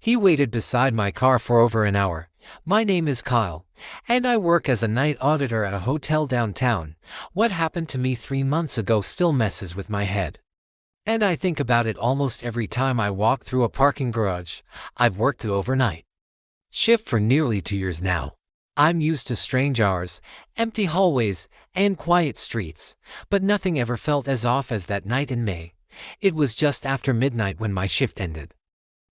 He waited beside my car for over an hour. My name is Kyle, and I work as a night auditor at a hotel downtown. What happened to me 3 months ago still messes with my head. And I think about it almost every time I walk through a parking garage. I've worked the overnight shift for nearly 2 years now. I'm used to strange hours, empty hallways, and quiet streets, but nothing ever felt as off as that night in May. It was just after midnight when my shift ended.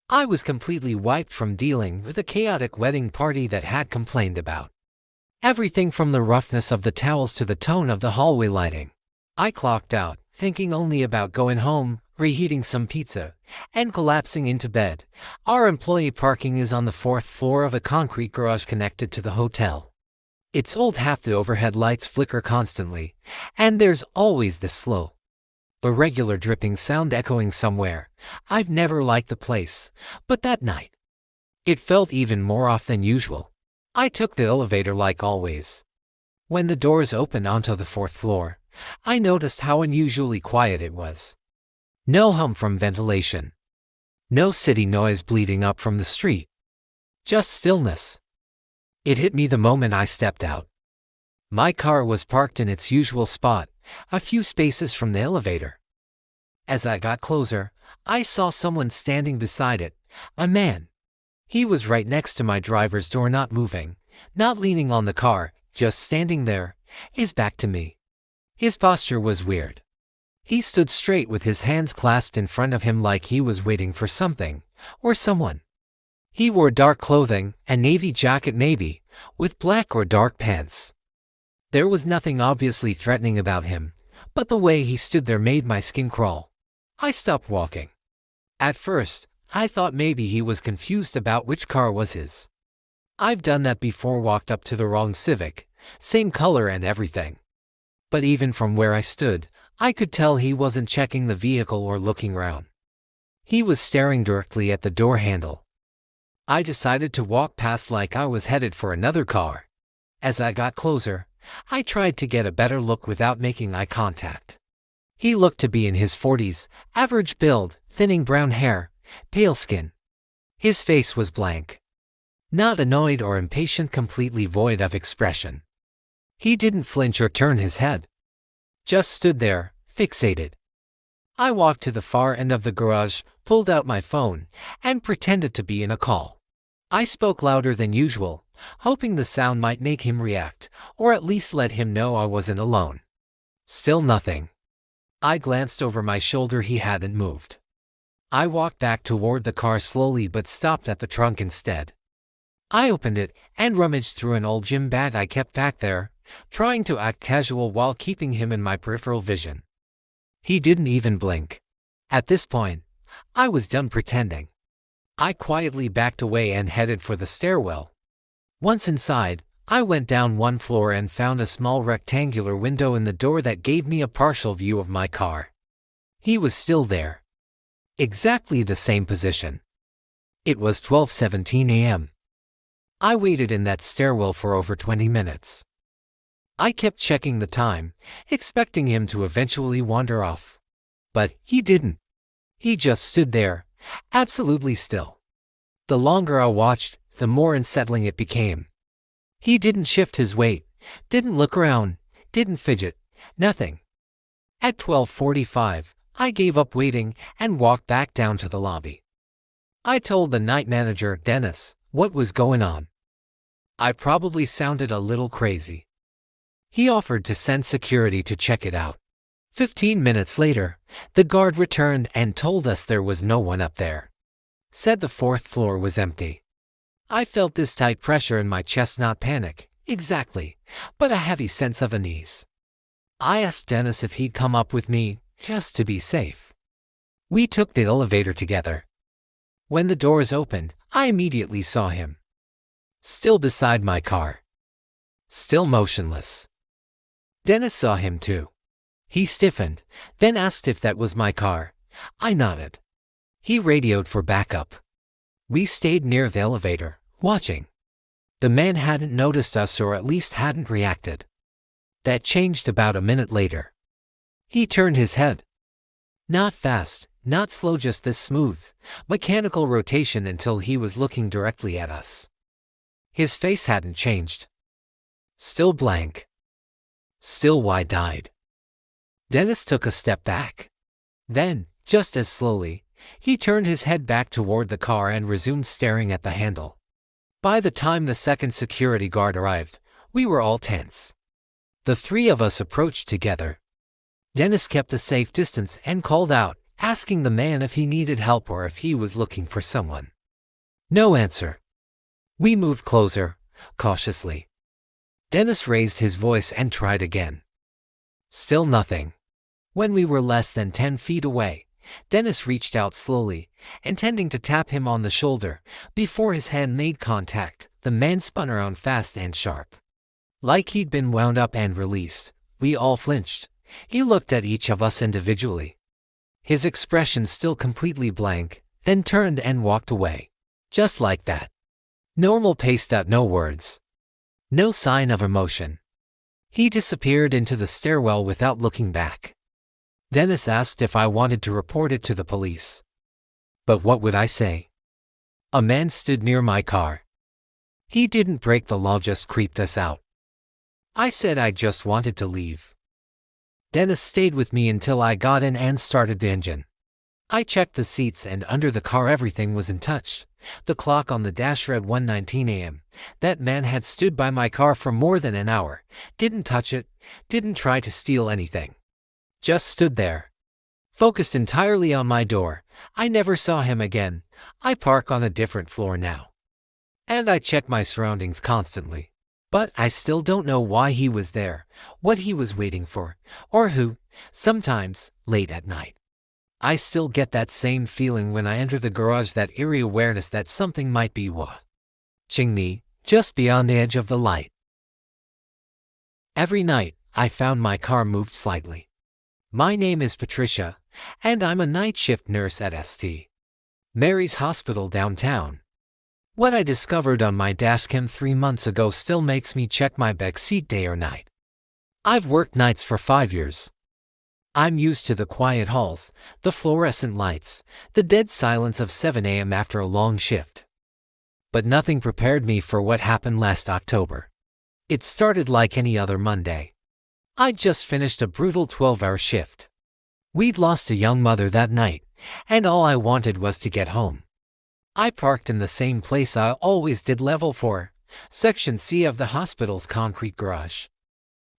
I was completely wiped from dealing with a chaotic wedding party that had complained about everything from the roughness of the towels to the tone of the hallway lighting. I clocked out, thinking only about going home, reheating some pizza, and collapsing into bed. Our employee parking is on the 4th floor of a concrete garage connected to the hotel. It's old, half the overhead lights flicker constantly, and there's always this slow, irregular dripping sound echoing somewhere. I've never liked the place, but that night, it felt even more off than usual. I took the elevator like always. When the doors opened onto the 4th floor, I noticed how unusually quiet it was. No hum from ventilation. No city noise bleeding up from the street. Just stillness. It hit me the moment I stepped out. My car was parked in its usual spot, a few spaces from the elevator. As I got closer, I saw someone standing beside it, a man. He was right next to my driver's door, not moving, not leaning on the car, just standing there, his back to me. His posture was weird. He stood straight with his hands clasped in front of him like he was waiting for something, or someone. He wore dark clothing, a navy jacket maybe, with black or dark pants. There was nothing obviously threatening about him, but the way he stood there made my skin crawl. I stopped walking. At first, I thought maybe he was confused about which car was his. I've done that before, walked up to the wrong Civic, same color and everything. But even from where I stood, I could tell he wasn't checking the vehicle or looking around. He was staring directly at the door handle. I decided to walk past like I was headed for another car. As I got closer, I tried to get a better look without making eye contact. He looked to be in his 40s, average build, thinning brown hair, pale skin. His face was blank. Not annoyed or impatient, completely void of expression. He didn't flinch or turn his head. Just stood there, fixated. I walked to the far end of the garage, pulled out my phone, and pretended to be in a call. I spoke louder than usual, hoping the sound might make him react, or at least let him know I wasn't alone. Still nothing. I glanced over my shoulder. He hadn't moved. I walked back toward the car slowly but stopped at the trunk instead. I opened it and rummaged through an old gym bag I kept back there, trying to act casual while keeping him in my peripheral vision. He didn't even blink. At this point, I was done pretending. I quietly backed away and headed for the stairwell. Once inside, I went down one floor and found a small rectangular window in the door that gave me a partial view of my car. He was still there. Exactly the same position. It was 12:17 a.m. I waited in that stairwell for over 20 minutes. I kept checking the time, expecting him to eventually wander off. But he didn't. He just stood there, absolutely still. The longer I watched, the more unsettling it became. He didn't shift his weight, didn't look around, didn't fidget, nothing. At 12:45, I gave up waiting and walked back down to the lobby. I told the night manager, Dennis, what was going on. I probably sounded a little crazy. He offered to send security to check it out. 15 minutes later, the guard returned and told us there was no one up there. Said the 4th floor was empty. I felt this tight pressure in my chest, not panic, exactly, but a heavy sense of unease. I asked Dennis if he'd come up with me, just to be safe. We took the elevator together. When the doors opened, I immediately saw him. Still beside my car. Still motionless. Dennis saw him too. He stiffened, then asked if that was my car. I nodded. He radioed for backup. We stayed near the elevator, watching. The man hadn't noticed us, or at least hadn't reacted. That changed about a minute later. He turned his head. Not fast, Not slow, just this smooth, mechanical rotation until he was looking directly at us. His face hadn't changed. Still blank. Still wide-eyed. Dennis took a step back. Then, just as slowly, he turned his head back toward the car and resumed staring at the handle. By the time the second security guard arrived, we were all tense. The three of us approached together. Dennis kept a safe distance and called out, asking the man if he needed help or if he was looking for someone. No answer. We moved closer, cautiously. Dennis raised his voice and tried again. Still nothing. When we were less than 10 feet away, Dennis reached out slowly, intending to tap him on the shoulder. Before his hand made contact, the man spun around fast and sharp. Like he'd been wound up and released, we all flinched. He looked at each of us individually. His expression still completely blank, then turned and walked away. Just like that. Normal paced out, no words. No sign of emotion. He disappeared into the stairwell without looking back. Dennis asked if I wanted to report it to the police. But what would I say? A man stood near my car. He didn't break the law, just creeped us out. I said I just wanted to leave. Dennis stayed with me until I got in and started the engine. I checked the seats and under the car everything was in touch. The clock on the dash read 1:19 a.m. That man had stood by my car for more than an hour, didn't touch it, didn't try to steal anything. Just stood there. Focused entirely on my door. I never saw him again. I park on a different floor now. And I check my surroundings constantly. But I still don't know why he was there, what he was waiting for, or who. Sometimes, late at night, I still get that same feeling when I enter the garage, that eerie awareness that something might be watching me, just beyond the edge of the light. Every night, I found my car moved slightly. My name is Patricia, and I'm a night shift nurse at St. Mary's Hospital downtown. What I discovered on my dashcam 3 months ago still makes me check my back seat day or night. I've worked nights for 5 years. I'm used to the quiet halls, the fluorescent lights, the dead silence of 7 a.m. after a long shift. But nothing prepared me for what happened last October. It started like any other Monday. I'd just finished a brutal 12-hour shift. We'd lost a young mother that night, and all I wanted was to get home. I parked in the same place I always did, level 4, Section C of the hospital's concrete garage.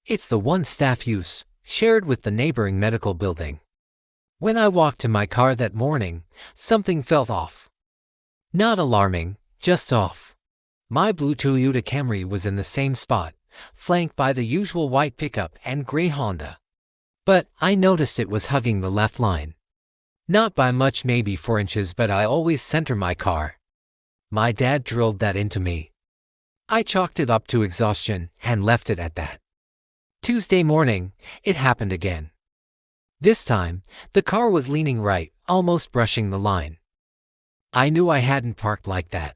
It's the one staff use, shared with the neighboring medical building. When I walked to my car that morning, something felt off. Not alarming, just off. My blue Toyota Camry was in the same spot, flanked by the usual white pickup and gray Honda. But I noticed it was hugging the left line. Not by much, maybe 4 inches, but I always center my car. My dad drilled that into me. I chalked it up to exhaustion and left it at that. Tuesday morning, it happened again. This time, the car was leaning right, almost brushing the line. I knew I hadn't parked like that.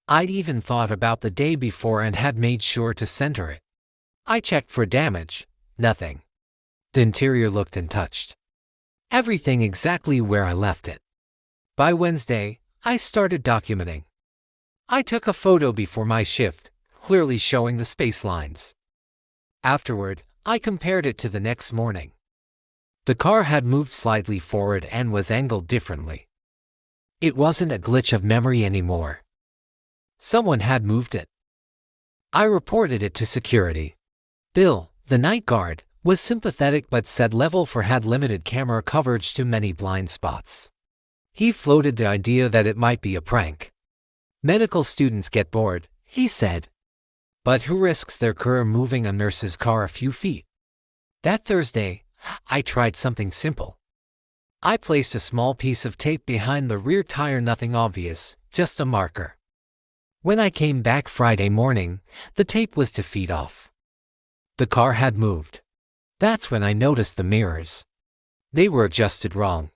I'd even thought about the day before and had made sure to center it. I checked for damage, nothing. The interior looked untouched. Everything exactly where I left it. By Wednesday, I started documenting. I took a photo before my shift, clearly showing the space lines. Afterward, I compared it to the next morning. The car had moved slightly forward and was angled differently. It wasn't a glitch of memory anymore. Someone had moved it. I reported it to security. Bill, the night guard, was sympathetic but said level 4 had limited camera coverage, too many blind spots. He floated the idea that it might be a prank. Medical students get bored, he said. But who risks their career moving a nurse's car a few feet? That Thursday, I tried something simple. I placed a small piece of tape behind the rear tire, nothing obvious, just a marker. When I came back Friday morning, the tape was 2 feet off. The car had moved. That's when I noticed the mirrors. They were adjusted wrong.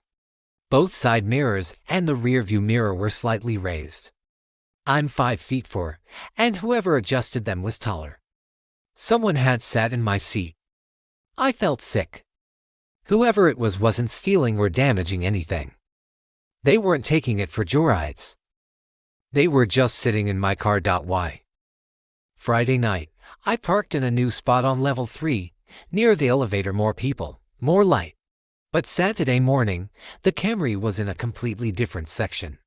Both side mirrors and the rear view mirror were slightly raised. I'm 5 feet 4, and whoever adjusted them was taller. Someone had sat in my seat. I felt sick. Whoever it was wasn't stealing or damaging anything. They weren't taking it for joyrides. They were just sitting in my car. Why? Friday night, I parked in a new spot on level 3, near the elevator. More people, more light. But Saturday morning, the Camry was in a completely different section.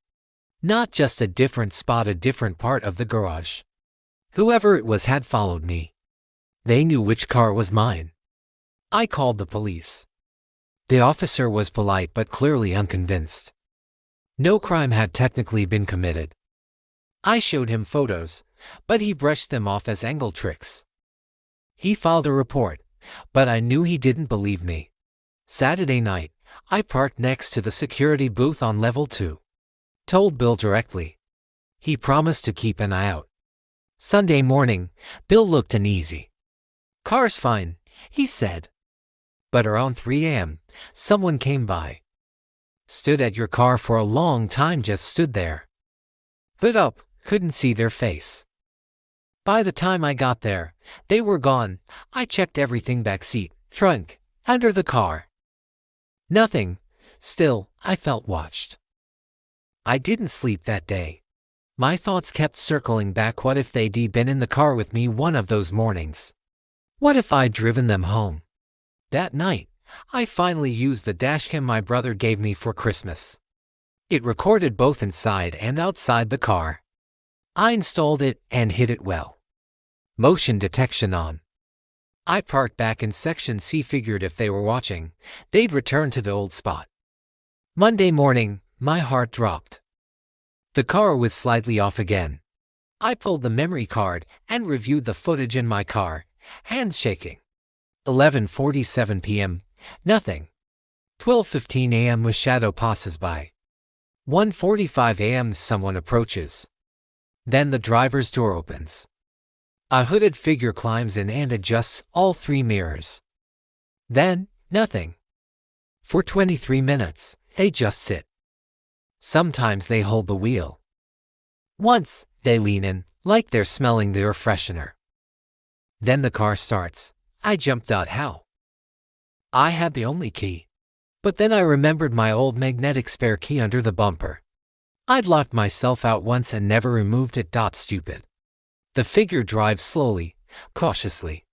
Not just a different spot, a different part of the garage. Whoever it was had followed me. They knew which car was mine. I called the police. The officer was polite but clearly unconvinced. No crime had technically been committed. I showed him photos, but he brushed them off as angle tricks. He filed a report, but I knew he didn't believe me. Saturday night, I parked next to the security booth on level 2. Told Bill directly. He promised to keep an eye out. Sunday morning, Bill looked uneasy. "Car's fine," he said. But around 3 a.m., someone came by. "Stood at your car for a long time, just stood there. Hood up, couldn't see their face." By the time I got there, they were gone. I checked everything: back seat, trunk, under the car. Nothing. Still, I felt watched. I didn't sleep that day. My thoughts kept circling back. What if they'd been in the car with me one of those mornings? What if I'd driven them home? That night, I finally used the dashcam my brother gave me for Christmas. It recorded both inside and outside the car. I installed it and hid it well. Motion detection on. I parked back in section C, figured if they were watching, they'd return to the old spot. Monday morning, my heart dropped. The car was slightly off again. I pulled the memory card and reviewed the footage in my car, hands shaking. 11:47 p.m., nothing. 12:15 a.m. a shadow passes by. 1:45 a.m. someone approaches. Then the driver's door opens. A hooded figure climbs in and adjusts all 3 mirrors. Then, nothing. For 23 minutes, they just sit. Sometimes they hold the wheel. Once, they lean in, like they're smelling the air freshener. Then the car starts. I jumped out. How? I had the only key. But then I remembered my old magnetic spare key under the bumper. I'd locked myself out once and never removed it. Stupid. The figure drives slowly, cautiously.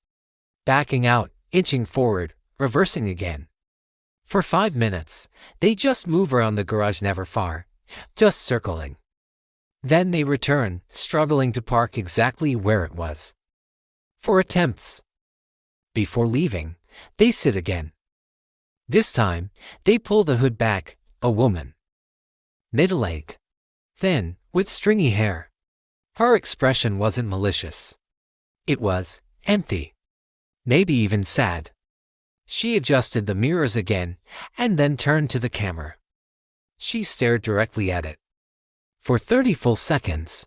Backing out, inching forward, reversing again. For 5 minutes, they just move around the garage, never far, just circling. Then they return, struggling to park exactly where it was. 4 attempts. Before leaving, they sit again. This time, they pull the hood back, a woman. Middle-aged, thin, with stringy hair. Her expression wasn't malicious. It was empty. Maybe even sad. She adjusted the mirrors again, and then turned to the camera. She stared directly at it. For 30 full seconds.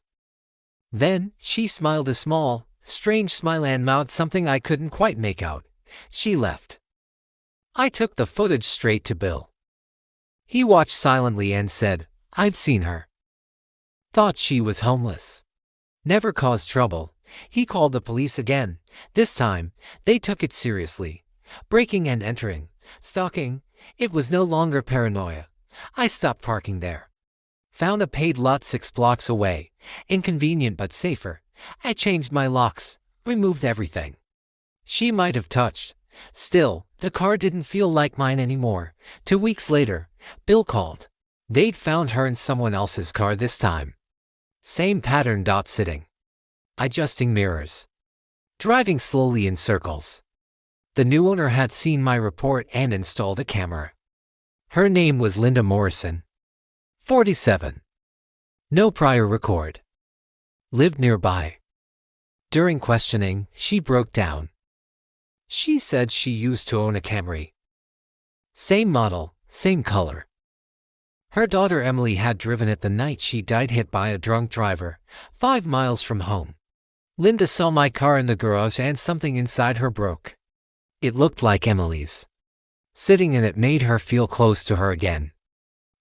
Then, she smiled, a small, strange smile, and mouthed something I couldn't quite make out. She left. I took the footage straight to Bill. He watched silently and said, "I've seen her. Thought she was homeless. Never caused trouble." He called the police again. This time, they took it seriously. Breaking and entering, stalking. It was no longer paranoia. I stopped parking there. Found a paid lot 6 blocks away. Inconvenient but safer. I changed my locks, removed everything she might have touched. Still, the car didn't feel like mine anymore. 2 weeks later, Bill called. They'd found her in someone else's car this time. Same pattern. Sitting. Adjusting mirrors. Driving slowly in circles. The new owner had seen my report and installed a camera. Her name was Linda Morrison. 47. No prior record. Lived nearby. During questioning, she broke down. She said she used to own a Camry. Same model, same color. Her daughter Emily had driven it the night she died, hit by a drunk driver, 5 miles from home. Linda saw my car in the garage and something inside her broke. It looked like Emily's. Sitting in it made her feel close to her again.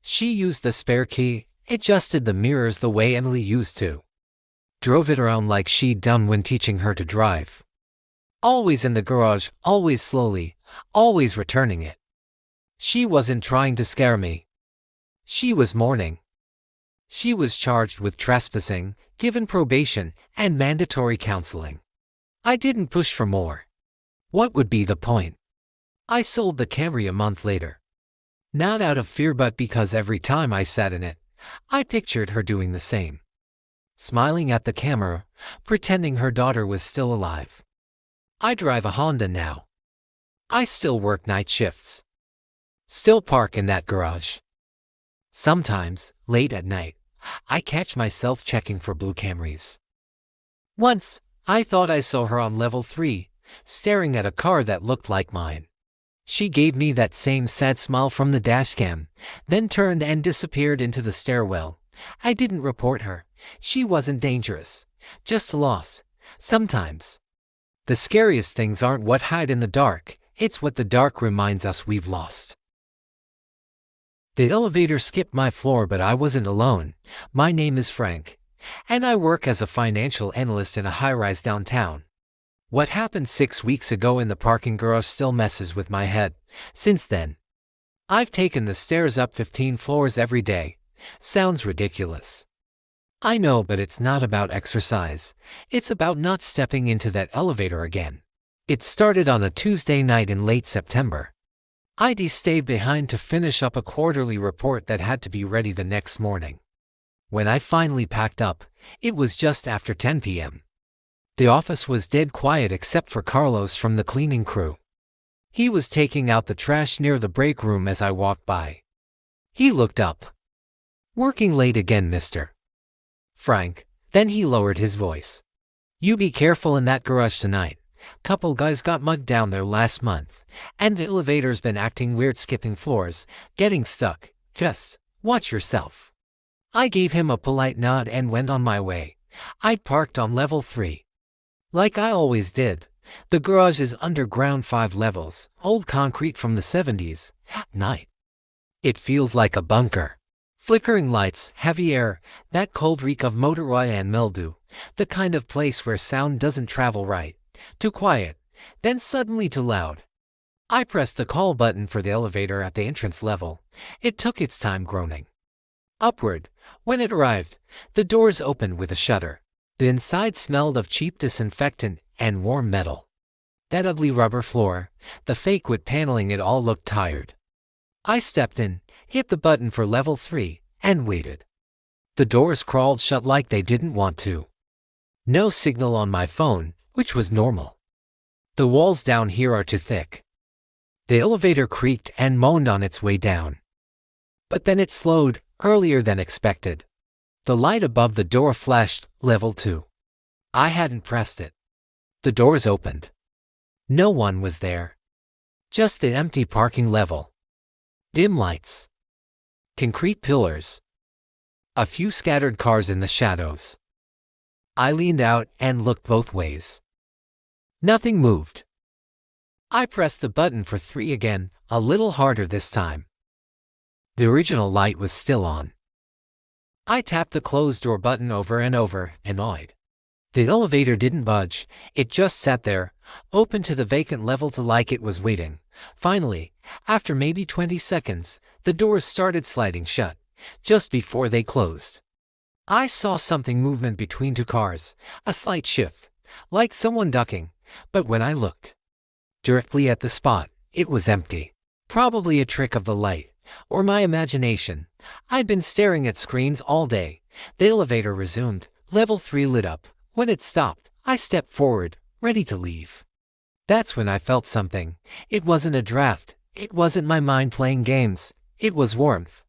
She used the spare key, adjusted the mirrors the way Emily used to. Drove it around like she'd done when teaching her to drive. Always in the garage, always slowly, always returning it. She wasn't trying to scare me. She was mourning. She was charged with trespassing, given probation, and mandatory counseling. I didn't push for more. What would be the point? I sold the Camry a month later. Not out of fear, but because every time I sat in it, I pictured her doing the same. Smiling at the camera, pretending her daughter was still alive. I drive a Honda now. I still work night shifts. Still park in that garage. Sometimes, late at night, I catch myself checking for blue Camrys. Once, I thought I saw her on level 3, staring at a car that looked like mine. She gave me that same sad smile from the dashcam, then turned and disappeared into the stairwell. I didn't report her. She wasn't dangerous. Just lost. Sometimes. The scariest things aren't what hide in the dark, it's what the dark reminds us we've lost. The elevator skipped my floor, but I wasn't alone. My name is Frank, and I work as a financial analyst in a high-rise downtown. What happened 6 weeks ago in the parking garage still messes with my head. Since then, I've taken the stairs up 15 floors every day. Sounds ridiculous. I know, but it's not about exercise. It's about not stepping into that elevator again. It started on a Tuesday night in late September. I stayed behind to finish up a quarterly report that had to be ready the next morning. When I finally packed up, it was just after 10 p.m. The office was dead quiet except for Carlos from the cleaning crew. He was taking out the trash near the break room as I walked by. He looked up. "Working late again, Mr. Frank." Then he lowered his voice. "You be careful in that garage tonight. Couple guys got mugged down there last month, and the elevator's been acting weird, skipping floors, getting stuck. Just watch yourself." I gave him a polite nod and went on my way. I'd parked on level 3. Like I always did. The garage is underground, 5 levels, old concrete from the 70s. At night, it feels like a bunker. Flickering lights, heavy air, that cold reek of motor oil and mildew, the kind of place where sound doesn't travel right. Too quiet, then suddenly too loud. I pressed the call button for the elevator at the entrance level. It took its time, groaning upward. When it arrived, the doors opened with a shudder. The inside smelled of cheap disinfectant and warm metal. That ugly rubber floor, the fake wood paneling, it all looked tired. I stepped in, hit the button for level 3, and waited. The doors crawled shut like they didn't want to. No signal on my phone, which was normal. The walls down here are too thick. The elevator creaked and moaned on its way down. But then it slowed, earlier than expected. The light above the door flashed, level 2. I hadn't pressed it. The doors opened. No one was there. Just the empty parking level. Dim lights. Concrete pillars. A few scattered cars in the shadows. I leaned out and looked both ways. Nothing moved. I pressed the button for 3 again, a little harder this time. The original light was still on. I tapped the closed door button over and over, annoyed. The elevator didn't budge, it just sat there, open to the vacant level like it was waiting. Finally, after maybe 20 seconds, the doors started sliding shut, just before they closed. I saw something movement between 2 cars, a slight shift, like someone ducking, but when I looked directly at the spot, it was empty. Probably a trick of the light, or my imagination. I'd been staring at screens all day. The elevator resumed. Level 3 lit up. When it stopped, I stepped forward, ready to leave. That's when I felt something. It wasn't a draft. It wasn't my mind playing games. It was warmth.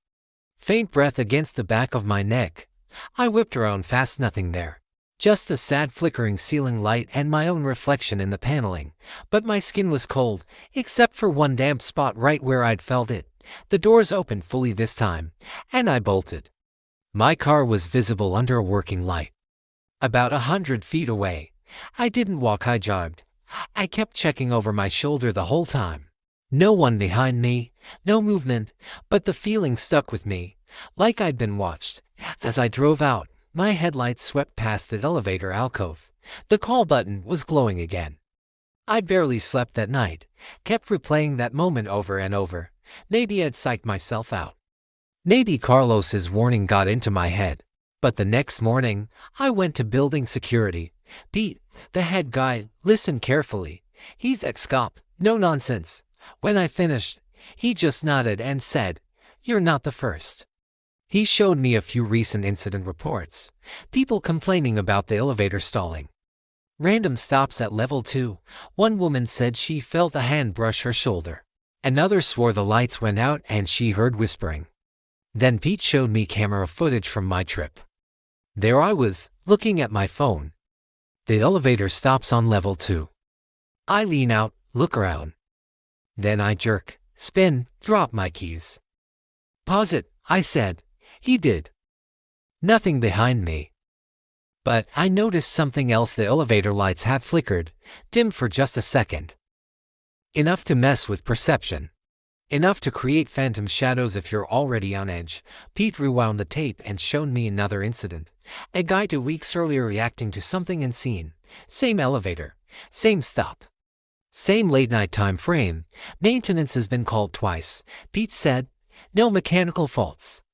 Faint breath against the back of my neck. I whipped around fast, nothing there. Just the sad flickering ceiling light and my own reflection in the paneling. But my skin was cold, except for one damp spot right where I'd felt it. The doors opened fully this time, and I bolted. My car was visible under a working light. About 100 feet away. I didn't walk, I jogged. I kept checking over my shoulder the whole time. No one behind me, no movement, but the feeling stuck with me, like I'd been watched. As I drove out, my headlights swept past the elevator alcove. The call button was glowing again. I barely slept that night, kept replaying that moment over and over. Maybe I'd psyched myself out. Maybe Carlos's warning got into my head. But the next morning, I went to building security. Pete, the head guy, listened carefully. He's ex-cop, no nonsense. When I finished, he just nodded and said, "You're not the first." He showed me a few recent incident reports. People complaining about the elevator stalling. Random stops at level 2. One woman said she felt a hand brush her shoulder. Another swore the lights went out and she heard whispering. Then Pete showed me camera footage from my trip. There I was, looking at my phone. The elevator stops on level 2. I lean out, look around. Then I jerk, spin, drop my keys. "Pause it," I said. He did. Nothing behind me. But I noticed something else. The elevator lights had flickered, dimmed for just a second. Enough to mess with perception. Enough to create phantom shadows if you're already on edge. Pete rewound the tape and showed me another incident. A guy 2 weeks earlier reacting to something unseen. Same elevator, same stop, same late night time frame. Maintenance has been called twice. Pete said, no mechanical faults.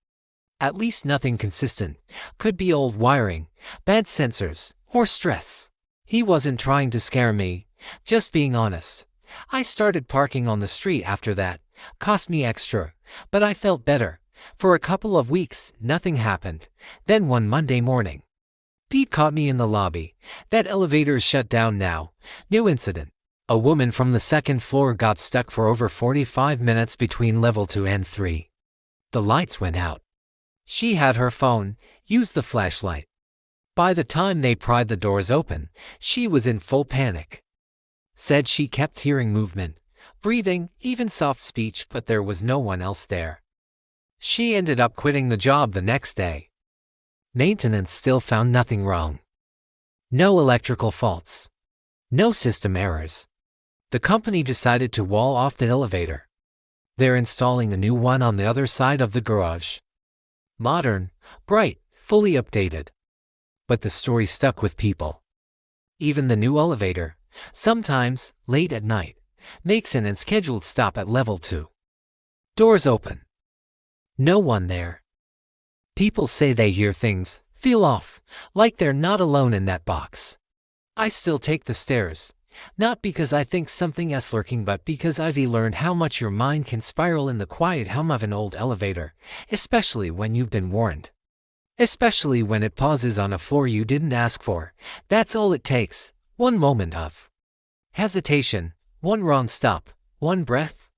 At least nothing consistent. Could be old wiring, bad sensors, or stress. He wasn't trying to scare me, just being honest. I started parking on the street after that. Cost me extra, but I felt better. For a couple of weeks, nothing happened. Then one Monday morning, Pete caught me in the lobby. That elevator's shut down now. New incident. A woman from the second floor got stuck for over 45 minutes between level 2 and 3. The lights went out. She had her phone, used the flashlight. By the time they pried the doors open, she was in full panic. Said she kept hearing movement, breathing, even soft speech, but there was no one else there. She ended up quitting the job the next day. Maintenance still found nothing wrong. No electrical faults. No system errors. The company decided to wall off the elevator. They're installing a new one on the other side of the garage. Modern, bright, fully updated. But the story stuck with people. Even the new elevator, sometimes, late at night, makes an unscheduled stop at level 2. Doors open. No one there. People say they hear things, feel off, like they're not alone in that box. I still take the stairs. Not because I think something is lurking, but because I've learned how much your mind can spiral in the quiet hum of an old elevator, especially when you've been warned. Especially when it pauses on a floor you didn't ask for. That's all it takes. One moment of hesitation, one wrong stop, one breath,